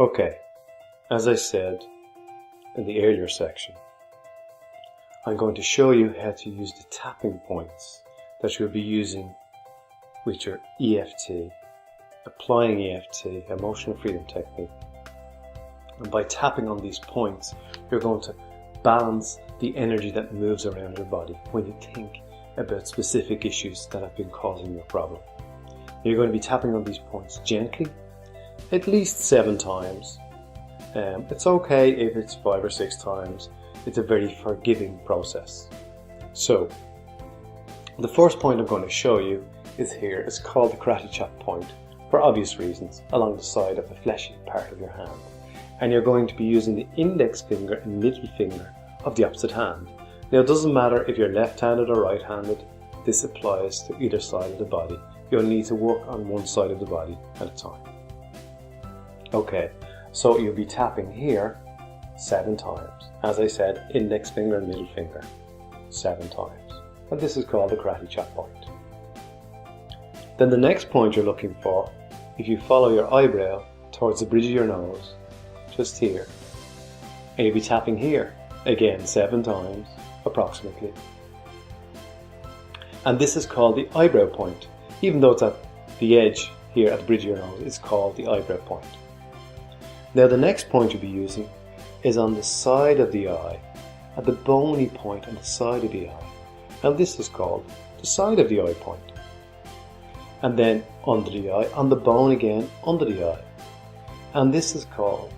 Okay, as I said in the earlier section, I'm going to show you how to use the tapping points that you'll be using with your EFT, applying EFT, Emotional Freedom Technique. And by tapping on these points, you're going to balance the energy that moves around your body when you think about specific issues that have been causing your problem. You're going to be tapping on these points gently, at least 7 times. It's okay if it's 5 or 6 times. It's a very forgiving process. So, the first point I'm going to show you is here. It's called the karate chop point, for obvious reasons, along the side of the fleshy part of your hand. And you're going to be using the index finger and middle finger of the opposite hand. Now, it doesn't matter if you're left-handed or right-handed. This applies to either side of the body. You'll need to work on one side of the body at a time. Okay, so you'll be tapping here 7 times. As I said, index finger and middle finger 7 times. And this is called the karate chop point. Then the next point you're looking for, if you follow your eyebrow towards the bridge of your nose, just here, and you'll be tapping here again 7 times approximately. And this is called the eyebrow point. Even though it's at the edge here at the bridge of your nose, it's called the eyebrow point. Now the next point you'll be using is on the side of the eye, at the bony point on the side of the eye. And this is called the side of the eye point. And then under the eye, on the bone again, under the eye. And this is called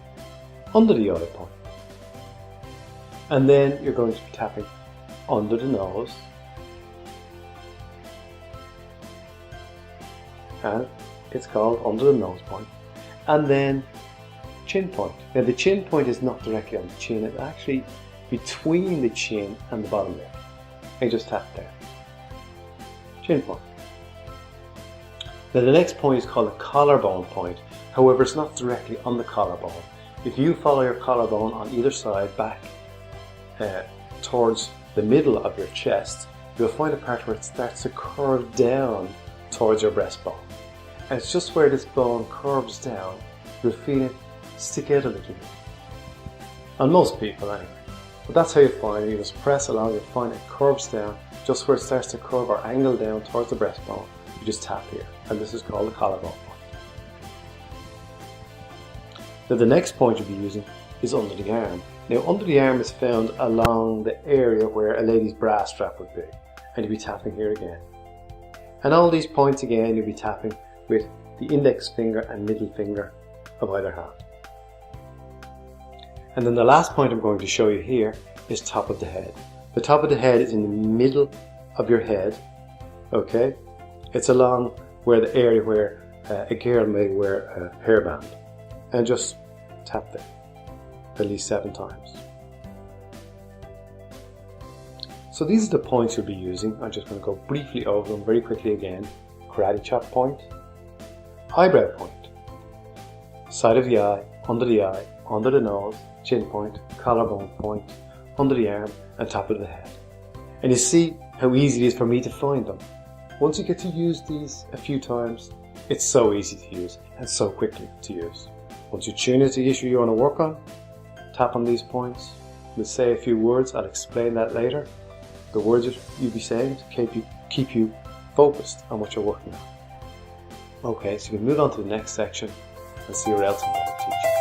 under the eye point. And then you're going to be tapping under the nose. And it's called under the nose point. And then chin point. Now the chin point is not directly on the chin, it's actually between the chin and the bottom lip. I just tap there. Chin point. Now the next point is called a collarbone point. However, it's not directly on the collarbone. If you follow your collarbone on either side back towards the middle of your chest, you'll find a part where it starts to curve down towards your breastbone. And it's just where this bone curves down, you'll feel it stick out a little bit. On most people anyway. But that's how you find it. You just press along, you'll find it curves down, just where it starts to curve or angle down towards the breastbone. You just tap here, and this is called the collarbone point. Now the next point you'll be using is under the arm. Now under the arm is found along the area where a lady's bra strap would be, and you'll be tapping here again. And all these points again you'll be tapping with the index finger and middle finger of either hand. And then the last point I'm going to show you here is top of the head. The top of the head is in the middle of your head, okay? It's along where the area where a girl may wear a hairband. And just tap there at least 7 times. So these are the points you'll be using. I'm just going to go briefly over them very quickly again. Karate chop point, eyebrow point, side of the eye, under the nose, chin point, collarbone point, under the arm, and top of the head. And you see how easy it is for me to find them. Once you get to use these a few times, it's so easy to use and so quickly to use. Once you tune into the issue you want to work on, tap on these points. We'll say a few words, I'll explain that later. The words you'll be saying to keep you focused on what you're working on. Okay, so you can move on to the next section and see what else I'm going to teach you.